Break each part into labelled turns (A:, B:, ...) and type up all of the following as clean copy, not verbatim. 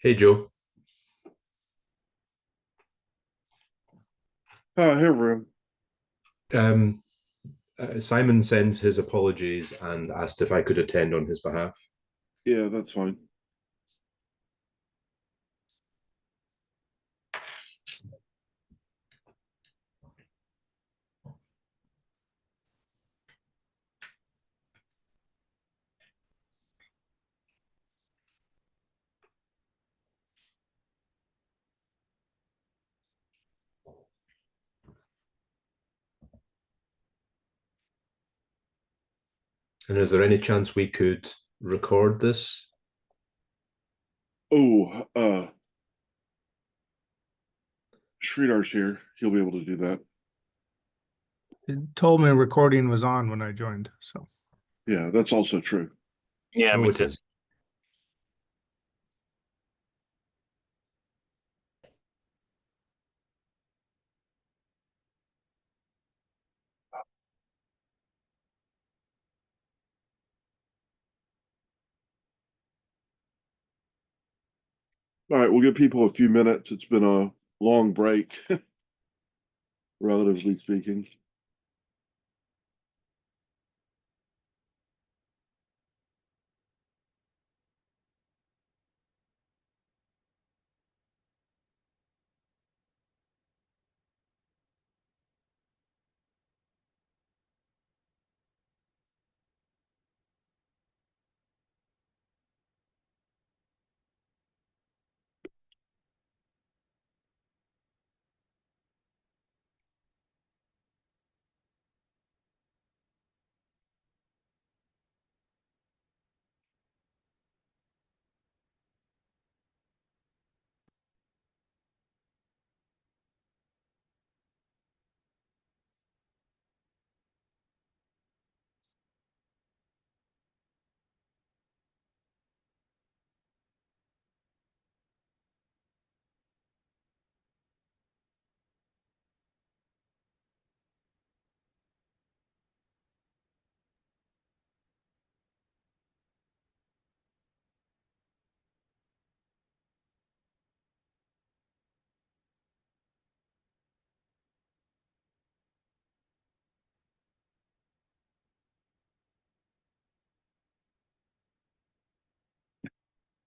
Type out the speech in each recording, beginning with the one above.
A: Hey Joe.
B: Hey, room.
A: Um, Simon sends his apologies and asked if I could attend on his behalf.
B: Yeah, that's fine.
A: And is there any chance we could record this?
B: Oh, Sridhar's here. He'll be able to do that.
C: It told me recording was on when I joined. So
B: Yeah, that's also true.
D: Yeah,
A: Oh,
D: me
A: it
D: too.
A: is.
B: All right, we'll give people a few minutes. It's been a long break, relatively speaking.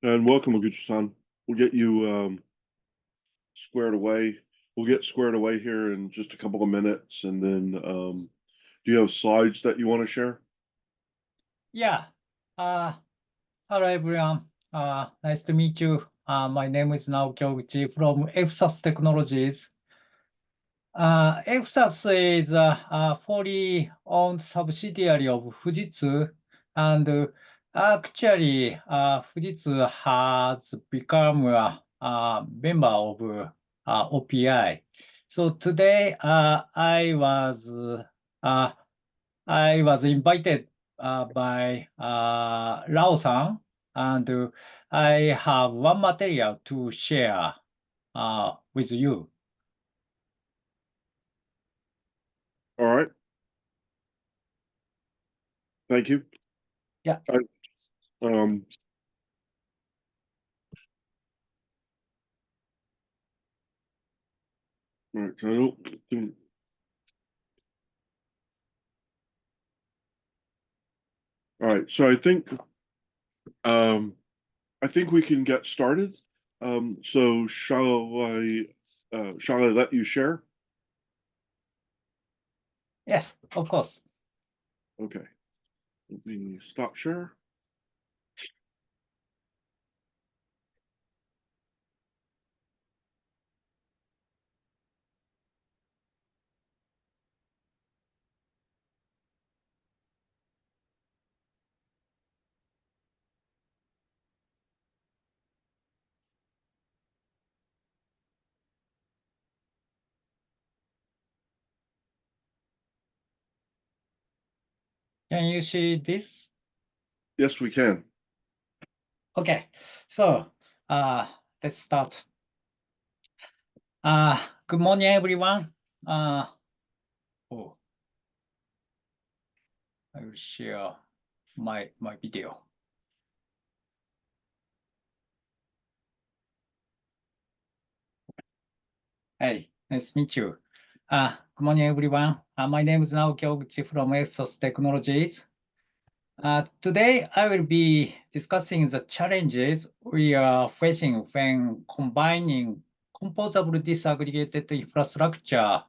B: And welcome, Oguchi-san. We'll get you squared away. We'll get squared away here in just a couple of minutes, and then do you have slides that you want to share?
E: Yeah. Hello, everyone. Nice to meet you. My name is Naoki Oguchi from FSAS Technologies. FSAS is a fully owned subsidiary of Fujitsu, and actually, Fujitsu has become a member of OPI. So today, I was invited by Rao-san, and I have one material to share with you.
B: All right. Thank you.
E: Yeah.
B: Um, all right, so all right, so um, I think we can get started. So shall I let you share?
E: Yes, of course.
B: Okay. Let me stop share.
E: Can you see this?
B: Yes, we can.
E: Okay, so let's start. Good morning, everyone. Oh, I will share my video. Hey, nice to meet you. Good morning, everyone. My name is Naoki Oguchi from Exos Technologies. Today, I will be discussing the challenges we are facing when combining composable disaggregated infrastructure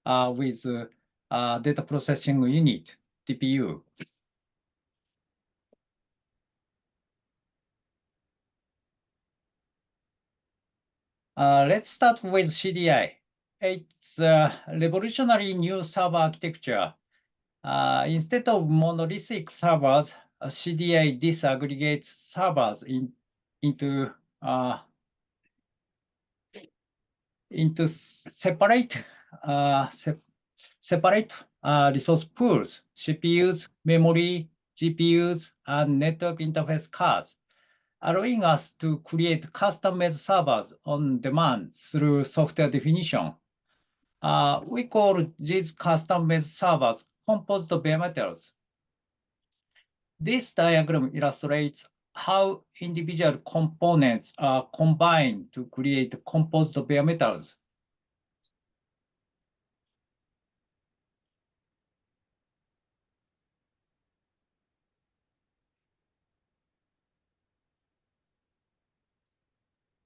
E: with data processing unit, DPU. Let's start with CDI. It's a revolutionary new server architecture. Instead of monolithic servers, CDI disaggregates servers into separate resource pools, CPUs, memory, GPUs, and network interface cards, allowing us to create custom-made servers on demand through software definition. We call these custom-made servers composed bare metals. This diagram illustrates how individual components are combined to create composed bare metals.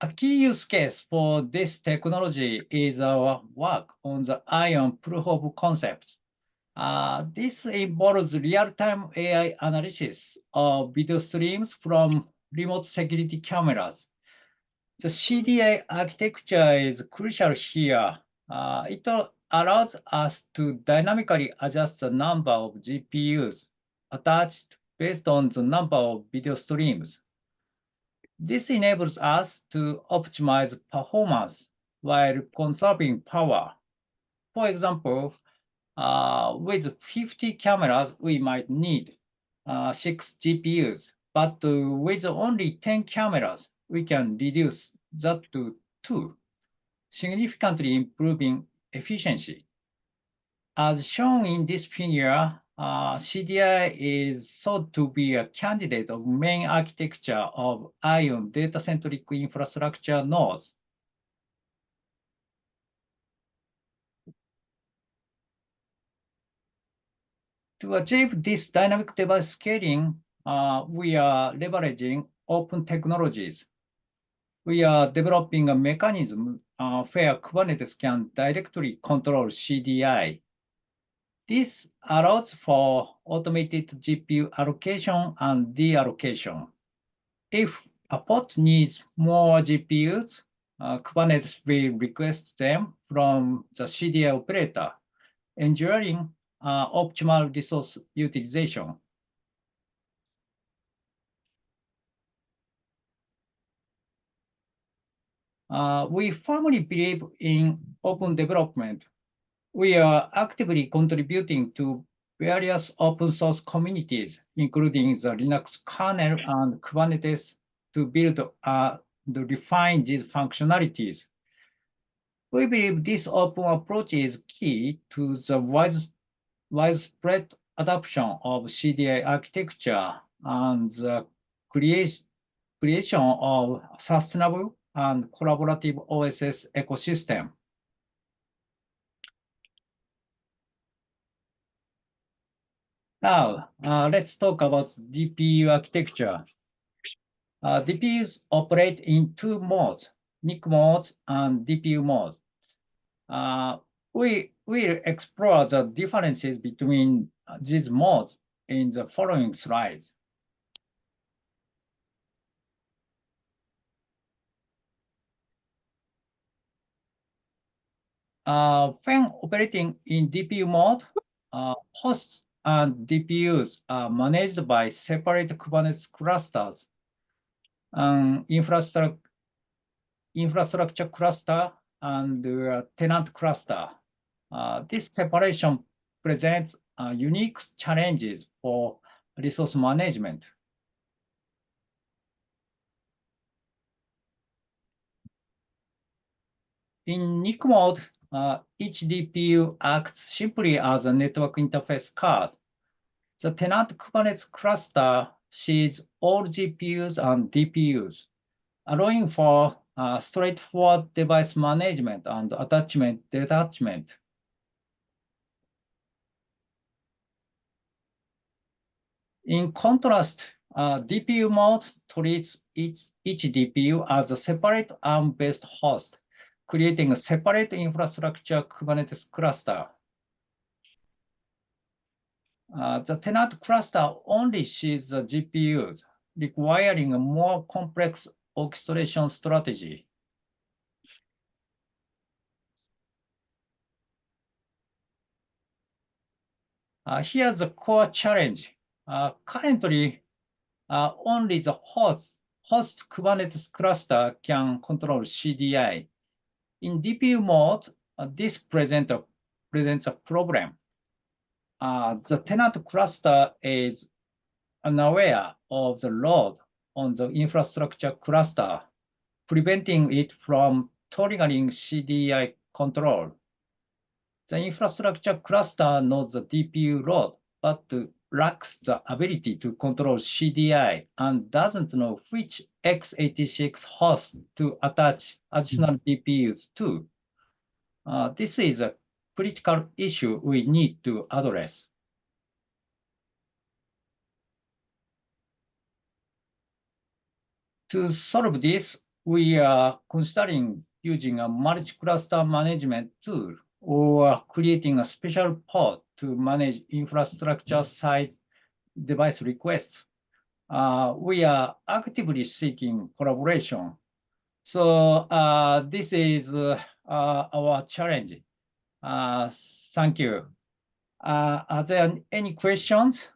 E: A key use case for this technology is our work on the ion proof of concept. This involves real-time AI analysis of video streams from remote security cameras. The CDI architecture is crucial here. It allows us to dynamically adjust the number of GPUs attached based on the number of video streams. This enables us to optimize performance while conserving power. For example, with 50 cameras, we might need 6 GPUs, but with only 10 cameras, we can reduce that to 2, significantly improving efficiency. As shown in this figure, CDI is thought to be a candidate of main architecture of ion data-centric infrastructure nodes. To achieve this dynamic device scaling, we are leveraging open technologies. We are developing a mechanism where Kubernetes can directly control CDI. This allows for automated GPU allocation and deallocation. If a pod needs more GPUs, Kubernetes will request them from the CDI operator, ensuring optimal resource utilization. We firmly believe in open development. We are actively contributing to various open source communities, including the Linux kernel and Kubernetes, to build and refine these functionalities. We believe this open approach is key to the widespread adoption of CDI architecture and the creation of sustainable and collaborative OSS ecosystem. Now, let's talk about DPU architecture. DPUs operate in 2 modes, NIC modes and DPU modes. We will explore the differences between these modes in the following slides. When operating in DPU mode, hosts and DPUs are managed by separate Kubernetes clusters. Infrastructure cluster and tenant cluster. This separation presents unique challenges for resource management. In NIC mode, each DPU acts simply as a network interface card. The tenant Kubernetes cluster sees all GPUs and DPUs, allowing for straightforward device management and attachment detachment. In contrast, DPU mode treats each DPU as a separate ARM-based host, creating a separate infrastructure Kubernetes cluster. The tenant cluster only sees the GPUs, requiring a more complex orchestration strategy. Here's the core challenge. Currently, only the host Kubernetes cluster can control CDI. In DPU mode, this presents a problem. The tenant cluster is unaware of the load on the infrastructure cluster, preventing it from triggering CDI control. The infrastructure cluster knows the DPU load, but lacks the ability to control CDI and doesn't know which x86 host to attach additional DPUs to. This is a critical issue we need to address. To solve this, we are considering using a multi-cluster management tool or creating a special pod to manage infrastructure-side device requests. We are actively seeking collaboration. So this is our challenge. Thank you. Are there any questions?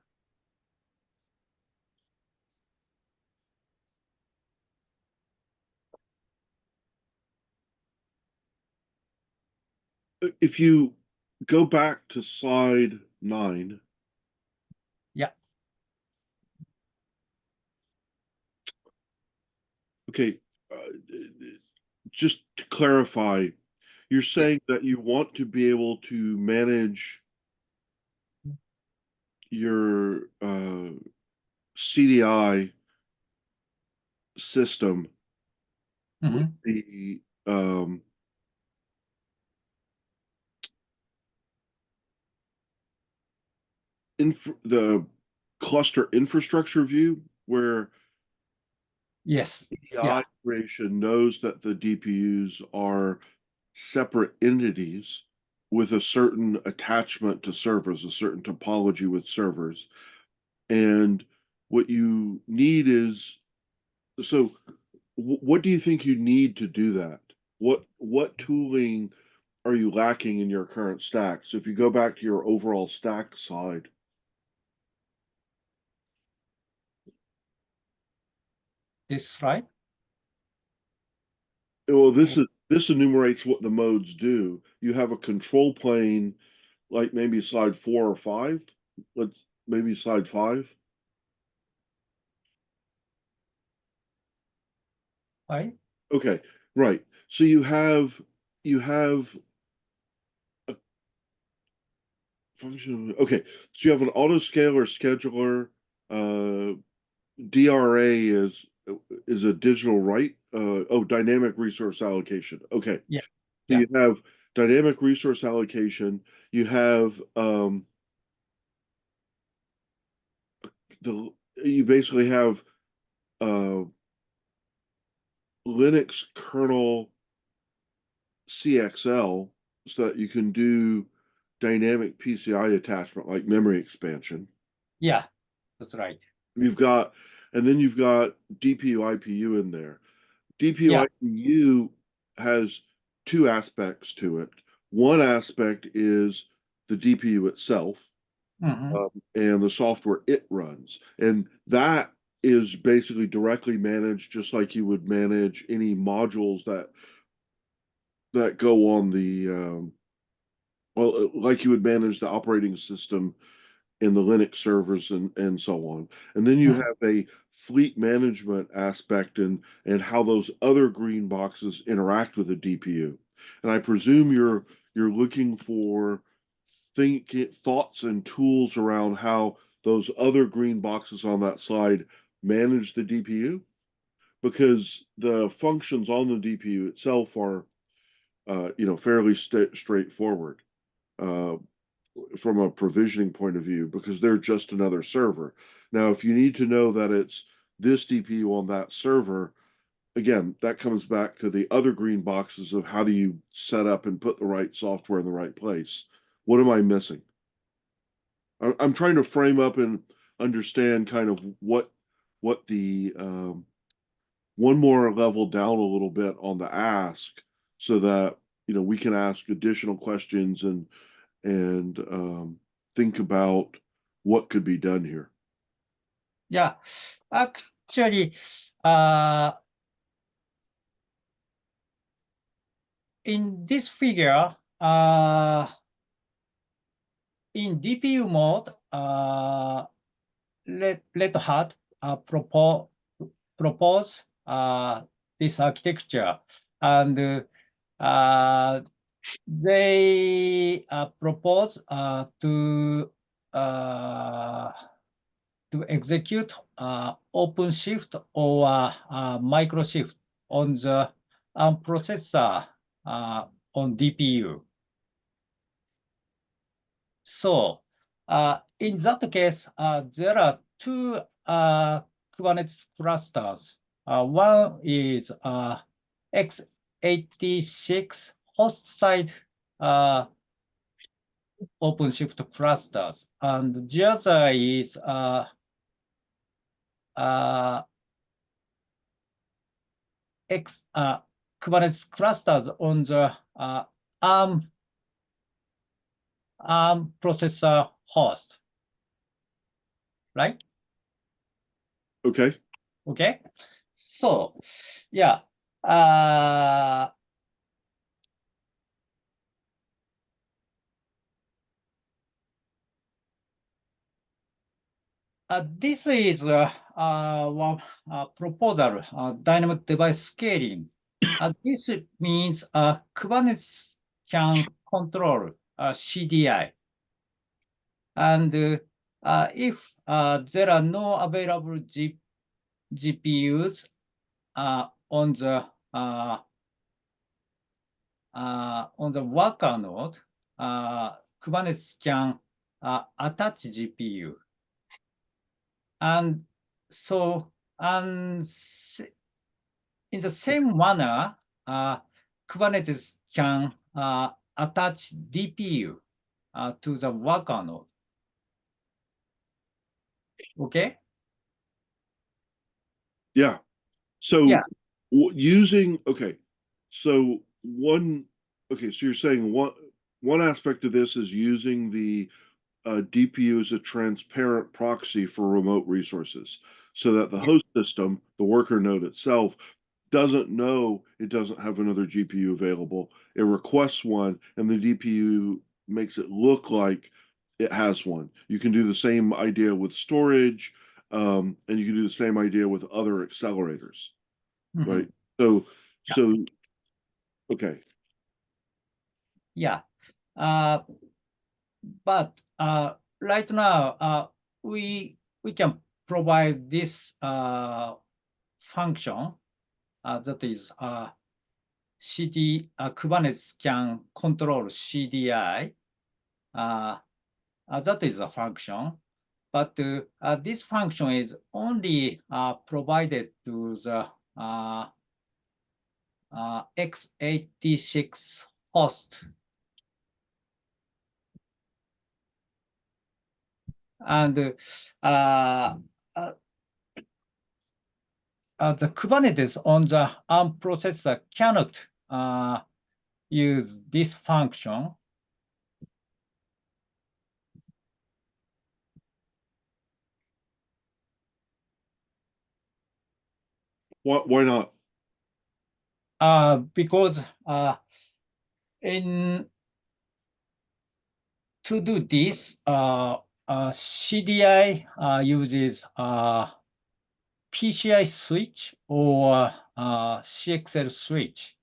B: If you go back to slide 9.
E: Yeah.
B: Okay, just to clarify, you're saying that you want to be able to manage your CDI system with the the cluster infrastructure view, where
E: Yes.
B: CDI creation knows that the DPUs are separate entities with a certain attachment to servers, a certain topology with servers. And what you need is, so what do you think you need to do that? What tooling are you lacking in your current stack? So if you go back to your overall stack slide.
E: This slide?
B: Well, this enumerates what the modes do. You have a control plane, like maybe slide 4 or 5. Let's maybe slide 5.
E: Right.
B: Okay, right. So you have a function. Okay, so you have an autoscaler scheduler. DRA is a digital write. Dynamic resource allocation. Okay.
E: Yeah.
B: So you have dynamic resource allocation. You have you basically have Linux kernel CXL, so that you can do dynamic PCI attachment like memory expansion.
E: Yeah, that's right.
B: You've got DPU IPU in there. DPU IPU has two aspects to it. One aspect is the DPU itself, and the software it runs. And that is basically directly managed just like you would manage any modules that go on the like you would manage the operating system in the Linux servers and so on. And then you have a fleet management aspect and how those other green boxes interact with the DPU. And I presume you're looking for thoughts and tools around how those other green boxes on that slide manage the DPU. because the functions on the DPU itself are, fairly straightforward from a provisioning point of view, because they're just another server. Now, if you need to know that it's this DPU on that server, again, that comes back to the other green boxes of how do you set up and put the right software in the right place. What am I missing? I'm trying to frame up and understand kind of what the one more level down a little bit on the ask, so that we can ask additional questions and think about what could be done here.
E: Yeah, actually, in this figure, in DPU mode, Red Hat propose this architecture, and they propose to execute OpenShift or microshift on the processor on DPU. So in that case, there are two Kubernetes clusters. One is x86 host side OpenShift clusters, and the other is Kubernetes clusters on the ARM processor host, right?
B: Okay.
E: Okay. So, yeah. This is one proposal, dynamic device scaling. This means Kubernetes can control CDI. And if there are no available GPUs on the worker node, Kubernetes can attach GPU. And so, in the same manner, Kubernetes can attach DPU to the worker node. Okay?
B: Yeah. So
E: Yeah.
B: So you're saying one aspect of this is using the DPU as a transparent proxy for remote resources, so that the host system, the worker node itself, doesn't know it doesn't have another GPU available. It requests one, and the DPU makes it look like it has one. You can do the same idea with storage, and you can do the same idea with other accelerators, right? So, okay.
E: Yeah. But right now, we can provide this function that is Kubernetes can control CDI. That is a function, but this function is only provided to the x86 host. And the Kubernetes on the ARM processor cannot use this function.
B: Why not?
E: Because to do this, CDI uses PCI switch or CXL switch,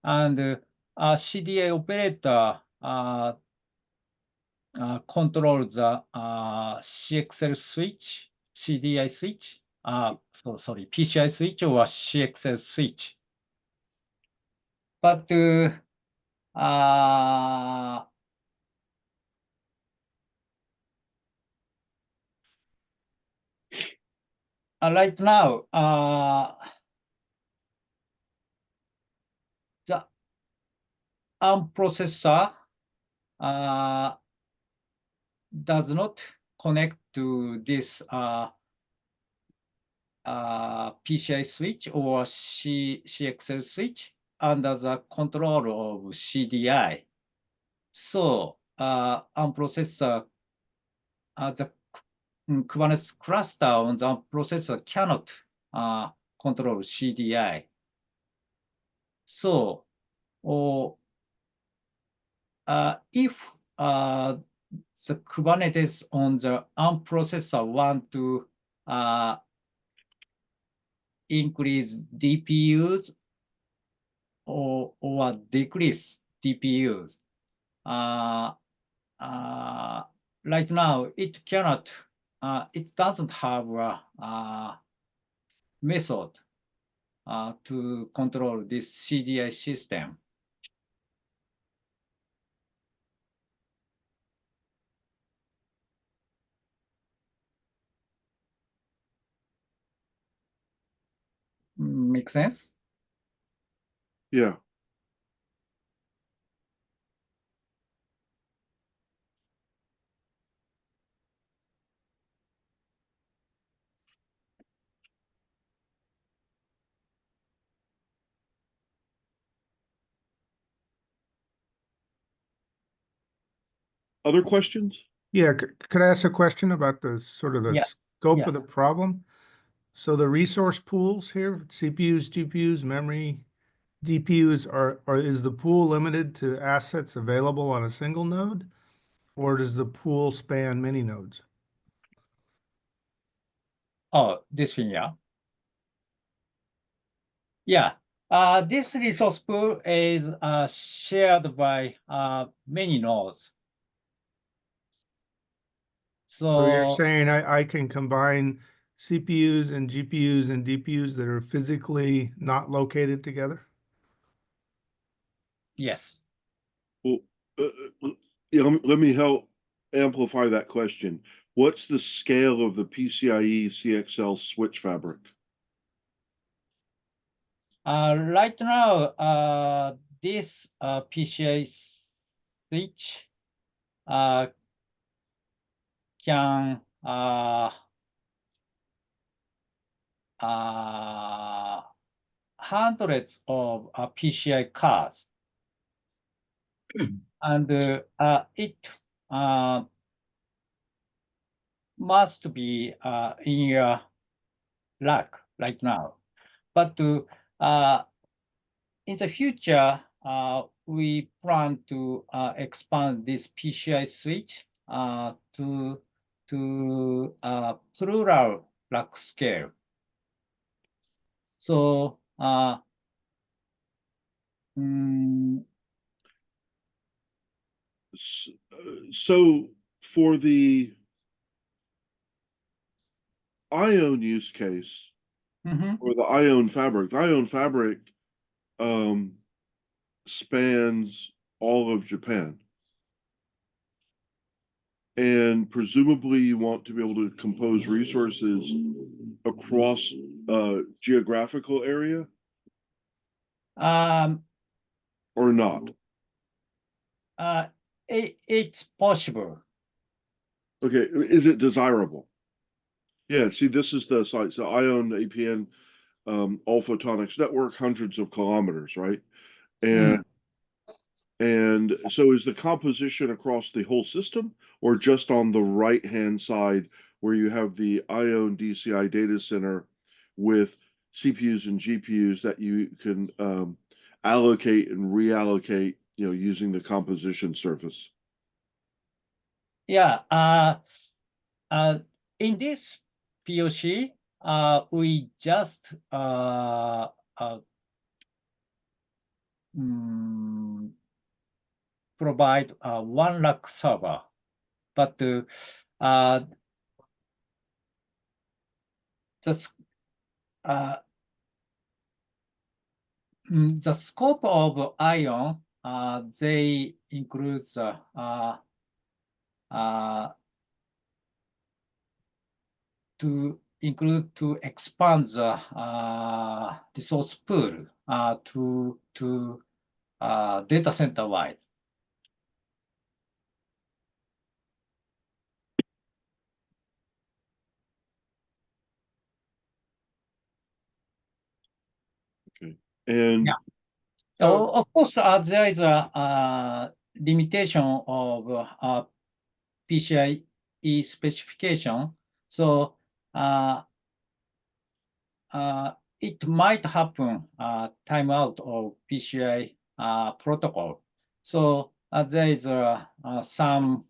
E: and CDI operator controls the CXL switch, CDI switch, sorry, PCI switch or CXL switch. But right now, the ARM processor does not connect to this PCI switch or CXL switch under the control of CDI. So ARM processor, the Kubernetes cluster on the processor cannot control CDI. So if the Kubernetes on the ARM processor want to increase DPUs or decrease DPUs, right now it cannot, it doesn't have a method to control this CDI system. Make sense?
B: Yeah. Other questions?
C: Yeah, could I ask a question about the sort of the
E: Yeah,
C: scope
E: yeah.
C: of the problem? So the resource pools here, CPUs, GPUs, memory, DPUs, is the pool limited to assets available on a single node? Or does the pool span many nodes?
E: Oh, this one, yeah. Yeah, this resource pool is shared by many nodes.
C: So you're
E: So
C: saying I can combine CPUs and GPUs and DPUs that are physically not located together?
E: yes.
B: Well, yeah, let me help amplify that question. What's the scale of the PCIe CXL switch fabric?
E: Right now, this PCI switch can hundreds of PCI cards, and it must be in your rack right now. But in the future, we plan to expand this PCI switch to plural rack scale. So
B: So for the ION use case, or the ION fabric spans all of Japan. And presumably you want to be able to compose resources across geographical area or not?
E: It's possible.
B: Okay, is it desirable? Yeah, see, this is the site. So ION APN all photonics network, hundreds of kilometers, right? And so is the composition across the whole system or just on the right-hand side where you have the ION DCI data center with CPUs and GPUs that you can allocate and reallocate, using the composition surface?
E: Yeah, in this POC, we just provide one rack server, but uh, the scope of ION, they include to expand the resource pool to data center wide.
B: Okay. And
E: Yeah.
C: So-
E: Of course, there is a limitation of PCIe specification. So it might happen timeout of PCI protocol. So there is some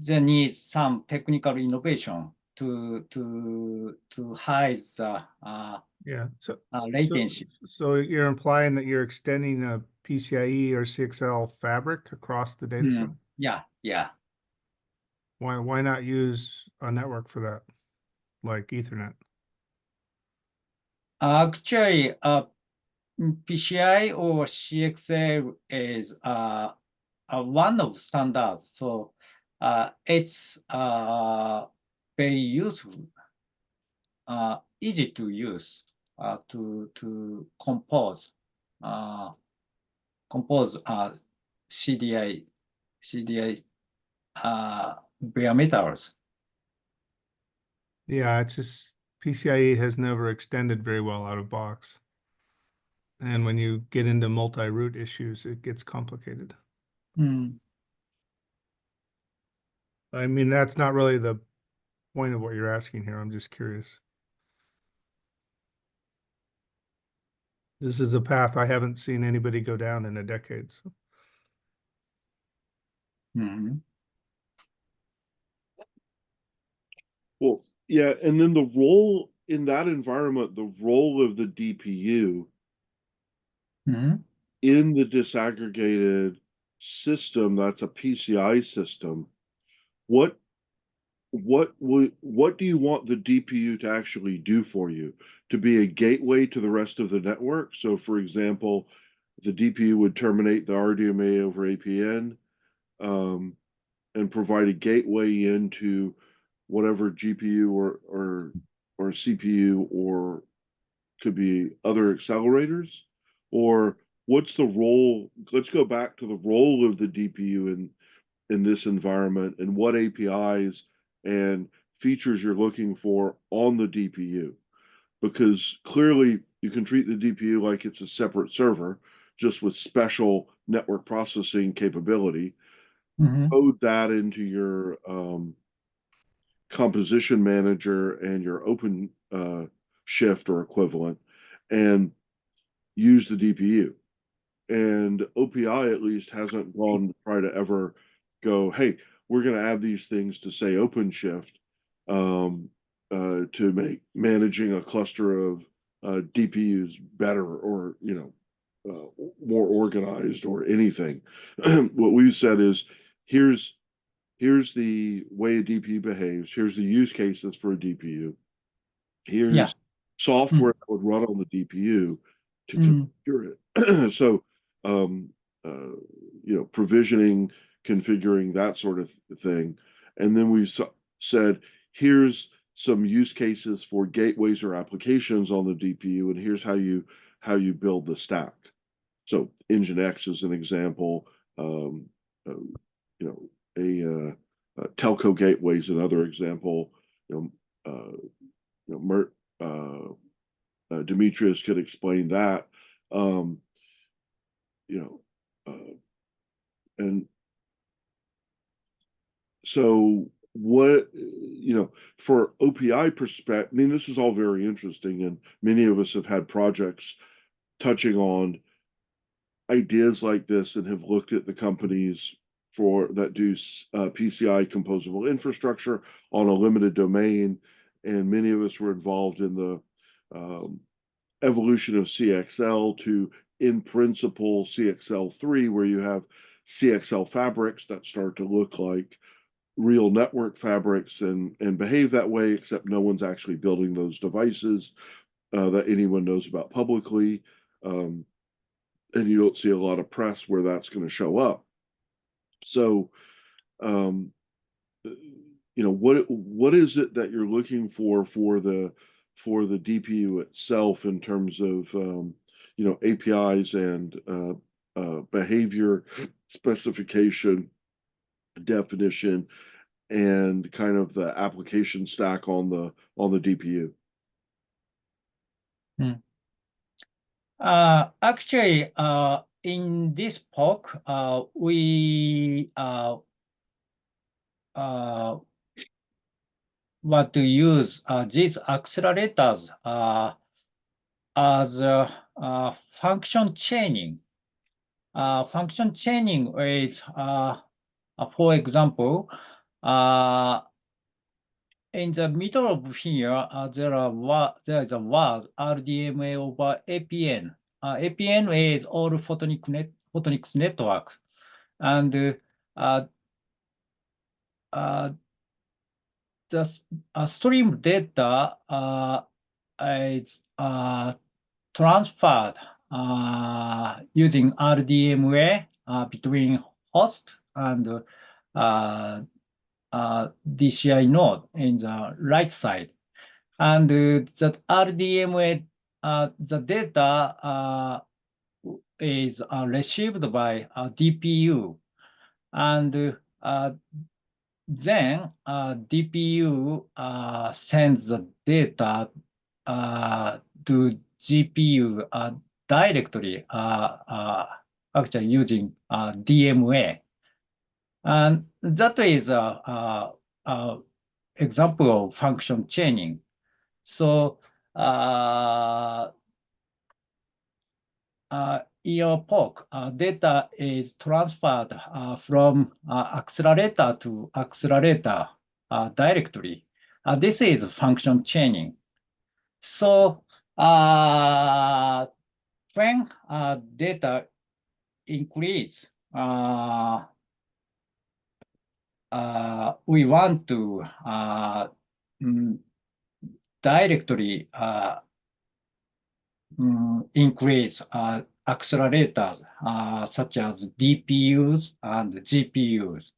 E: there needs some technical innovation to hide the
C: Yeah, so
E: latency.
C: so you're implying that you're extending a PCIe or CXL fabric across the data center?
E: Yeah, yeah.
C: Why not use a network for that, like Ethernet?
E: Actually, PCI or CXL is one of standards, so it's very useful, easy to use to compose CDI bare metals.
C: Yeah, it's just PCIe has never extended very well out of box. And when you get into multi-root issues, it gets complicated. I mean, that's not really the point of what you're asking here. I'm just curious. This is a path I haven't seen anybody go down in a decade. So.
B: well, yeah, and then the role in that environment, the role of the DPU in the disaggregated system that's a PCI system, what do you want the DPU to actually do for you? To be a gateway to the rest of the network? So for example, the DPU would terminate the RDMA over APN and provide a gateway into whatever GPU or CPU or could be other accelerators? Or what's the role? Let's go back to the role of the DPU in this environment and what APIs and features you're looking for on the DPU. Because clearly you can treat the DPU like it's a separate server, just with special network processing capability. Code that into your composition manager and your open shift or equivalent and use the DPU. And OPI at least hasn't gone to try to ever go, hey, we're going to add these things to say OpenShift to make managing a cluster of DPUs better or more organized or anything. What we've said is here's the way a DPU behaves. Here's the use cases for a DPU. Here's software that would run on the DPU to configure it. So, provisioning, configuring, that sort of thing. And then we said, here's some use cases for gateways or applications on the DPU, and here's how you build the stack. So Nginx is an example. Telco gateway is another example. Demetrius could explain that. And so what, for OPI perspective, I mean, this is all very interesting, and many of us have had projects touching on ideas like this and have looked at the companies that do PCI composable infrastructure on a limited domain, and many of us were involved in the evolution of CXL to, in principle, CXL3, where you have CXL fabrics that start to look like real network fabrics and behave that way, except no one's actually building those devices that anyone knows about publicly. And you don't see a lot of press where that's going to show up. So, what is it that you're looking for the DPU itself in terms of APIs and behavior specification, definition, and kind of the application stack on the DPU?
E: Actually, in this POC, we want to use these accelerators as function chaining. Function chaining is, for example, in the middle of here, there is a word RDMA over APN. APN is all photonics network, and the stream data is transferred using RDMA between host and DCI node in the right side. And that RDMA, the data is received by DPU. And then DPU sends the data to GPU directly, actually using DMA. And that is a example of function chaining. So in your POC, data is transferred from accelerator to accelerator directly. This is function chaining. So when data increase, we want to directly increase accelerators such as DPUs and GPUs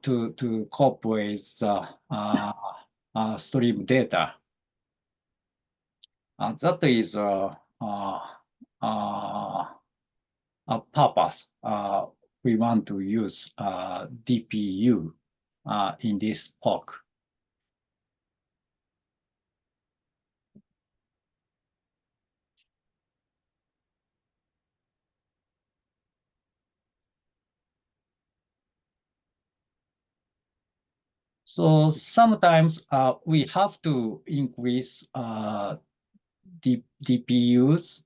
E: to cope with stream data. That is a purpose. We want to use DPU in this POC. So sometimes we have to increase DPUs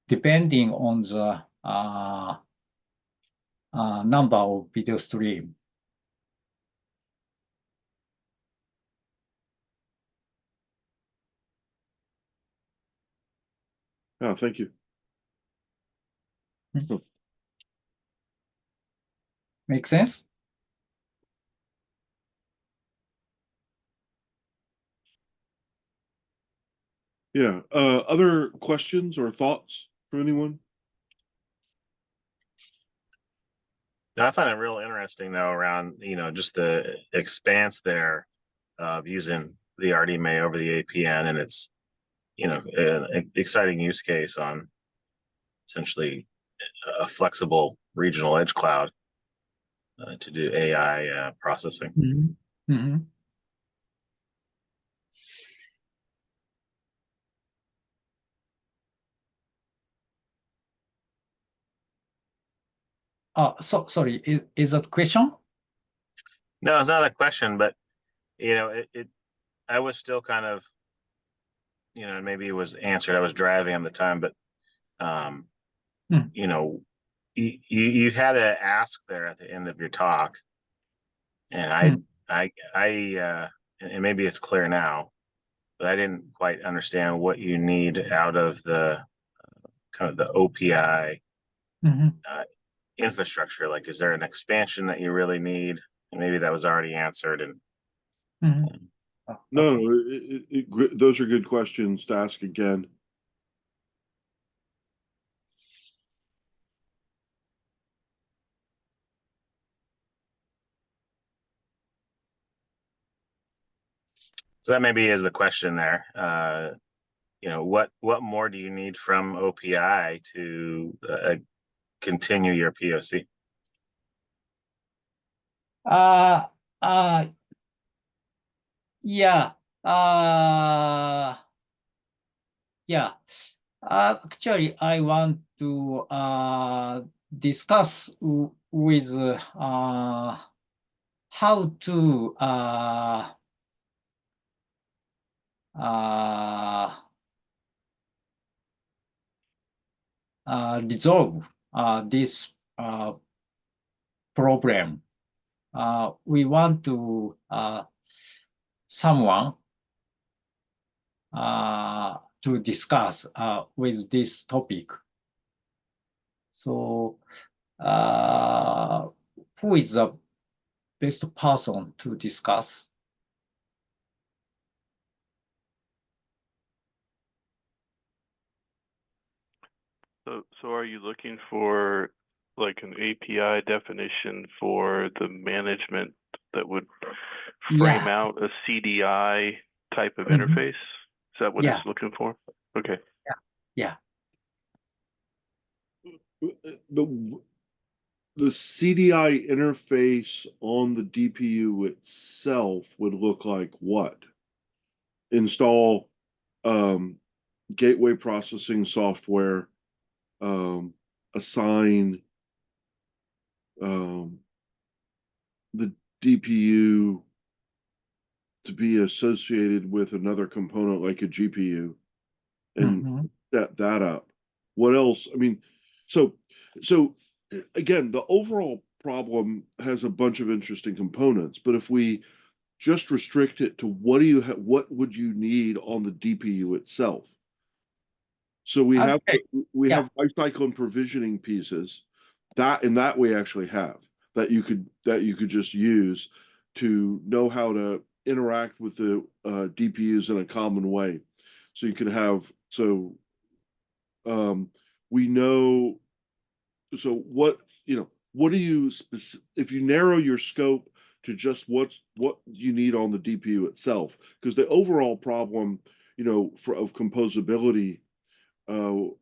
E: depending on the number of video stream.
B: Oh, thank you.
E: Make sense?
B: Yeah. Other questions or thoughts from anyone?
D: I find it real interesting though around, just the expanse there of using the RDMA over the APN, and it's, an exciting use case on essentially a flexible regional edge cloud to do AI processing.
E: Mm-hmm. Mm-hmm. Sorry, is that a question?
D: No, it's not a question, but I was still kind of, maybe it was answered. I was driving at the time, but you had an ask there at the end of your talk, and and maybe it's clear now, but I didn't quite understand what you need out of the kind of the OPI infrastructure? Like, is there an expansion that you really need? And maybe that was already answered. And
E: Mhm.
B: No,
E: Okay.
B: those are good questions to ask again.
D: so that maybe is the question there. What more do you need from OPI to continue your POC?
E: Uh, uh, yeah. Uh, yeah. Actually, I want to discuss with how to resolve this problem. We want to someone to discuss with this topic. So, who is the best person to discuss?
F: So are you looking for like an API definition for the management that would frame
E: Yeah.
F: out a CDI type of
E: Mhm.
F: interface? Is that what
E: Yeah.
F: it's looking for? Okay.
E: Yeah.
B: The CDI interface on the DPU itself would look like what? Install gateway processing software, assign the DPU to be associated with another component like a GPU and
E: Mhm.
B: set that up. What else? I mean, so again, the overall problem has a bunch of interesting components, but if we just restrict it to what would you need on the DPU itself? So
E: Okay.
B: we
E: Yeah.
B: have lifecycle and provisioning pieces that in that we actually have that you could just use to know how to interact with the DPUs in a common way. So you can have we know what what do you if you narrow your scope to just what you need on the DPU itself, because the overall problem of composability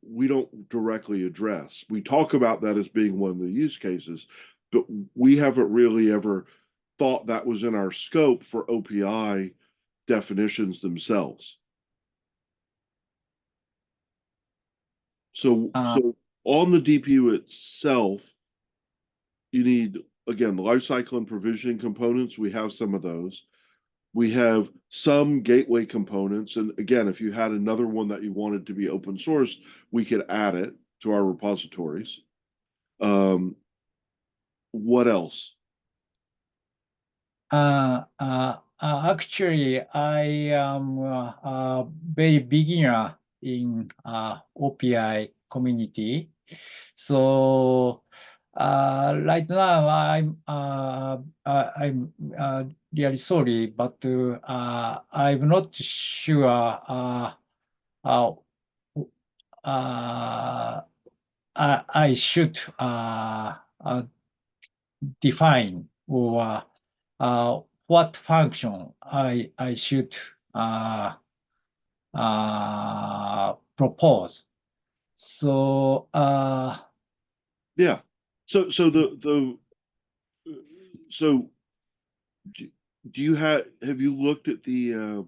B: we don't directly address. We talk about that as being one of the use cases, but we haven't really ever thought that was in our scope for OPI definitions themselves. So on the DPU itself, you need, again, the lifecycle and provisioning components. We have some of those. We have some gateway components. And again, if you had another one that you wanted to be open source, we could add it to our repositories. What else?
E: Actually, I am very beginner in OPI community. So right now I'm really sorry, but I'm not sure I should define or what function I should propose. So
B: Yeah. So do you have you looked at the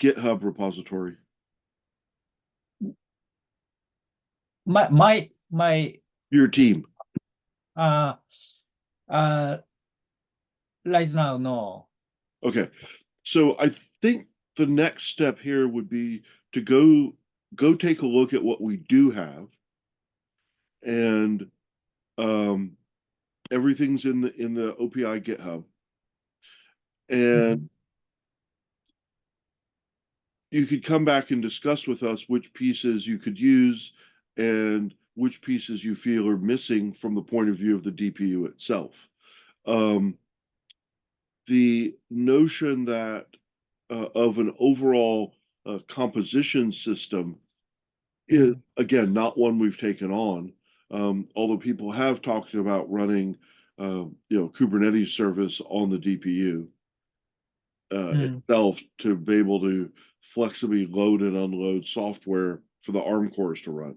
B: GitHub repository?
E: my
B: Your team.
E: uh right now, no.
B: Okay. So I think the next step here would be to go take a look at what we do have, and everything's in the OPI GitHub, and you could come back and discuss with us which pieces you could use and which pieces you feel are missing from the point of view of the DPU itself. The notion that of an overall composition system is, again, not one we've taken on. Although people have talked about running, Kubernetes service on the DPU itself to be able to flexibly load and unload software for the ARM cores to run.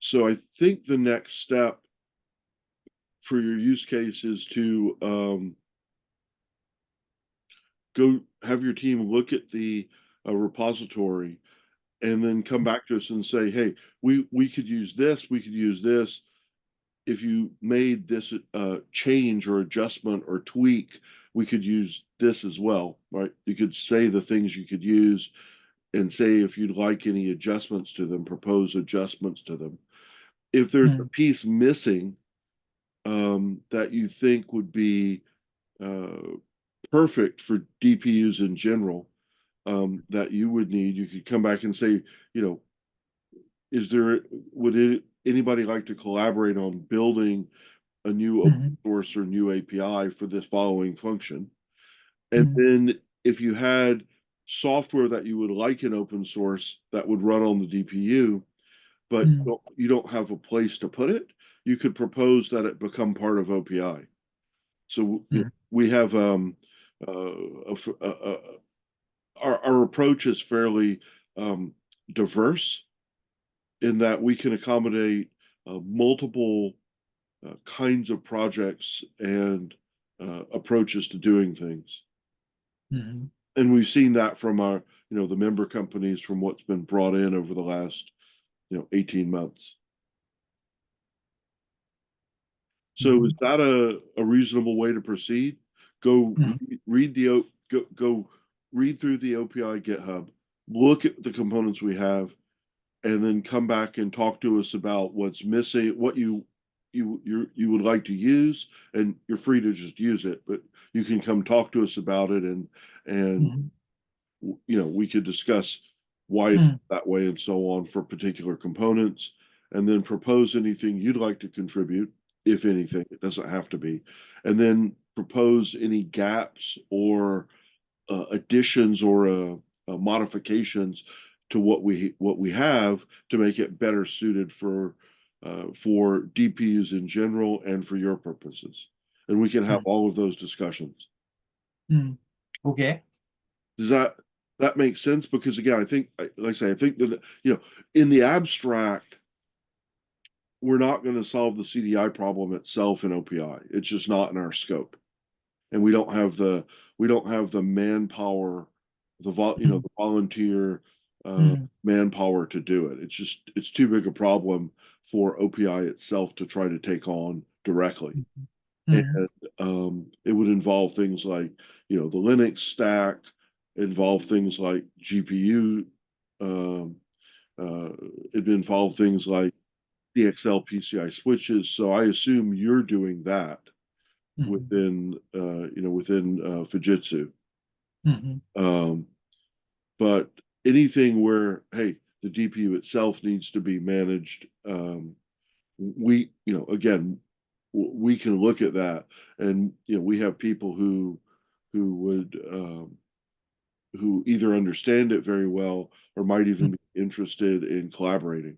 B: So I think the next step for your use case is to go have your team look at the repository and then come back to us and say, hey, we could use this, we could use this. If you made this change or adjustment or tweak, we could use this as well, right? You could say the things you could use and say if you'd like any adjustments to them, propose adjustments to them. If there's a piece missing that you think would be perfect for DPUs in general, that you would need, you could come back and say, would anybody like to collaborate on building a new open source or new API for this following function? And then if you had software that you would like in open source that would run on the DPU, but you don't have a place to put it, you could propose that it become part of OPI. So we have our approach is fairly diverse in that we can accommodate multiple kinds of projects and approaches to doing things. And we've seen that from our, the member companies, from what's been brought in over the last, 18 months. So is that a reasonable way to proceed? Go read through the OPI GitHub, look at the components we have, and then come back and talk to us about what's missing, what you would like to use, and you're free to just use it, but you can come talk to us about it, and we could discuss why it's that way and so on for particular components, and then propose anything you'd like to contribute, if anything. It doesn't have to be, and then propose any gaps or additions or modifications to what we have to make it better suited for DPUs in general and for your purposes. And we can have all of those discussions.
E: Okay.
B: Does that make sense? Because again, I think, like I say, I think that, in the abstract, we're not going to solve the CDI problem itself in OPI. It's just not in our scope. And we don't have the manpower, the volunteer manpower to do it. It's too big a problem for OPI itself to try to take on directly. And it would involve things like, the Linux stack, involve things like GPU, it'd involve things like DXL PCI switches. So I assume you're doing that within Fujitsu. But anything where, hey, the DPU itself needs to be managed, again, we can look at that, and we have people who would who either understand it very well or might even be interested in collaborating.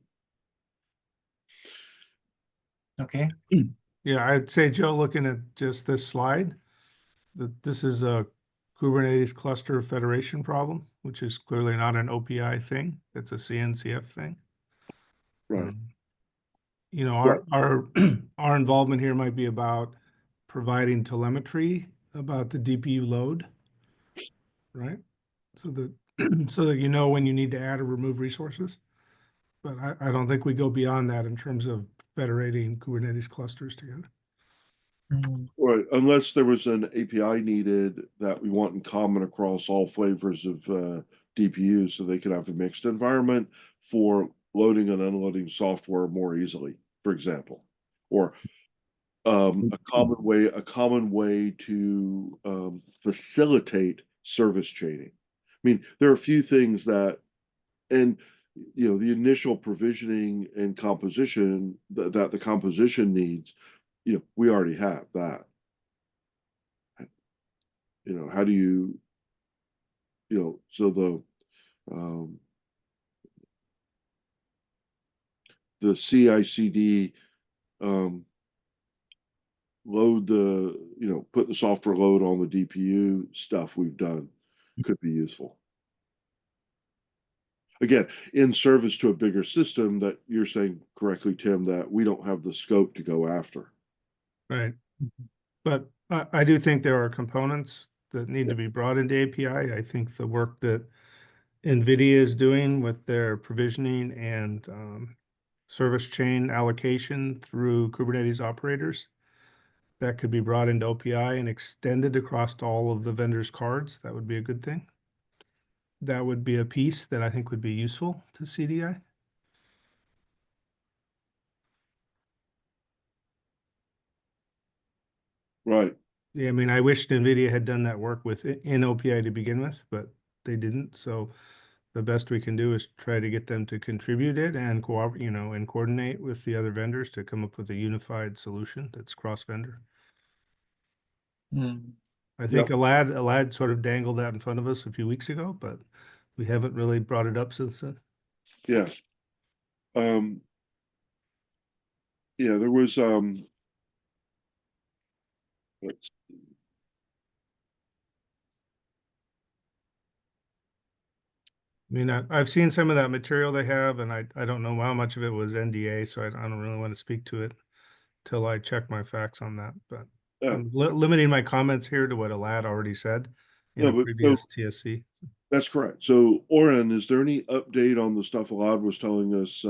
E: Okay.
C: Yeah, I'd say, Joe, looking at just this slide, that this is a Kubernetes cluster federation problem, which is clearly not an OPI thing. It's a CNCF thing.
B: Right.
C: Our our involvement here might be about providing telemetry about the DPU load, right? So that when you need to add or remove resources. But I don't think we go beyond that in terms of federating Kubernetes clusters together.
B: Right, unless there was an API needed that we want in common across all flavors of DPUs, so they could have a mixed environment for loading and unloading software more easily, for example, or a common way to facilitate service chaining, mean, there are a few things that, and you know, the initial provisioning and composition that the composition needs, you know, we already have that. You know, how do you, you know, so the CI/CD load the, you know, put the software load on the DPU stuff we've done could be useful. Again, in service to a bigger system that you're saying correctly, Tim, that we don't have the scope to go after.
C: Right. But I do think there are components that need to be brought into API. I think the work that NVIDIA is doing with their provisioning and service chain allocation through Kubernetes operators, that could be brought into OPI and extended across all of the vendors' cards. That would be a good thing. That would be a piece that I think would be useful to CDI.
B: Right.
C: Yeah, I mean, I wish NVIDIA had done that work in OPI to begin with, but they didn't. So the best we can do is try to get them to contribute it and cooperate, you know, and coordinate with the other vendors to come up with a unified solution that's cross-vendor. I think Alad sort of dangled that in front of us a few weeks ago, but we haven't really brought it up since then.
B: Yeah. Yeah, there was let's
C: I mean, I've seen some of that material they have, and I don't know how much of it was NDA, so I don't really want to speak to it till I check my facts on that. But I'm limiting my comments here to what Alad already said in a previous TSC.
B: That's correct. So, Oren, is there any update on the stuff Alad was telling us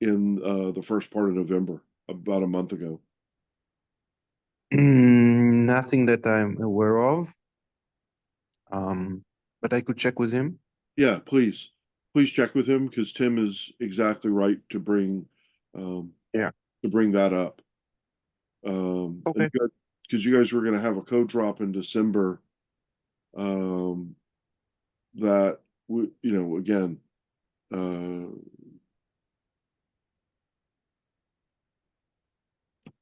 B: in the first part of November, about a month ago?
G: Nothing that I'm aware of. But I could check with him.
B: Yeah, please check with him, because Tim is exactly right to bring that up.
G: Okay.
B: Because you guys were going to have a code drop in December. That we, you know, again,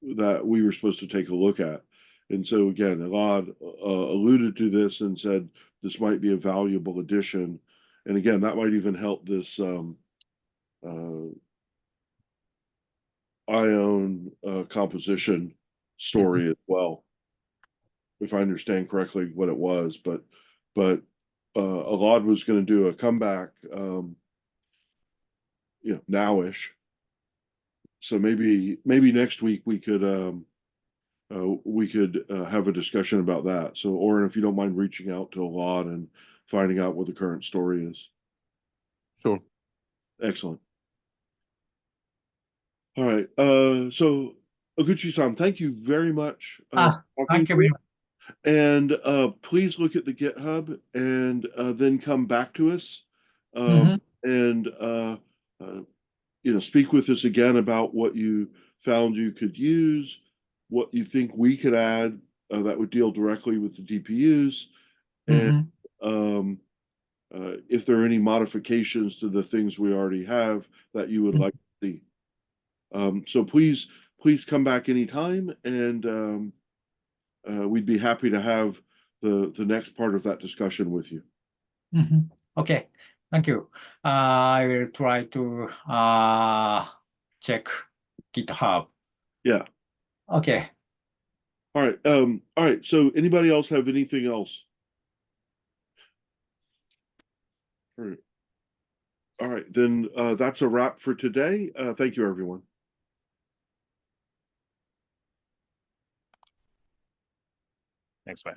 B: that we were supposed to take a look at. And so again, Elad alluded to this and said this might be a valuable addition. And again, that might even help this Ion composition story as well, if I understand correctly what it was. But Elad was going to do a comeback, you know, nowish. So maybe next week we could have a discussion about that. So, Oren, if you don't mind reaching out to Elad and finding out what the current story is.
G: Sure.
B: Excellent. All right. So Oguchi-san, thank you very much.
E: Thank you.
B: And please look at the GitHub and then come back to us and you know, speak with us again about what you found you could use, what you think we could add that would deal directly with the DPUs, and if there are any modifications to the things we already have that you would like to see. So please come back anytime, and we'd be happy to have the next part of that discussion with you.
E: Okay, thank you. I will try to check GitHub.
B: Yeah.
E: Okay.
B: All right. All right. So anybody else have anything else? All right. All right. Then that's a wrap for today. Thank you, everyone.
D: Thanks, bye.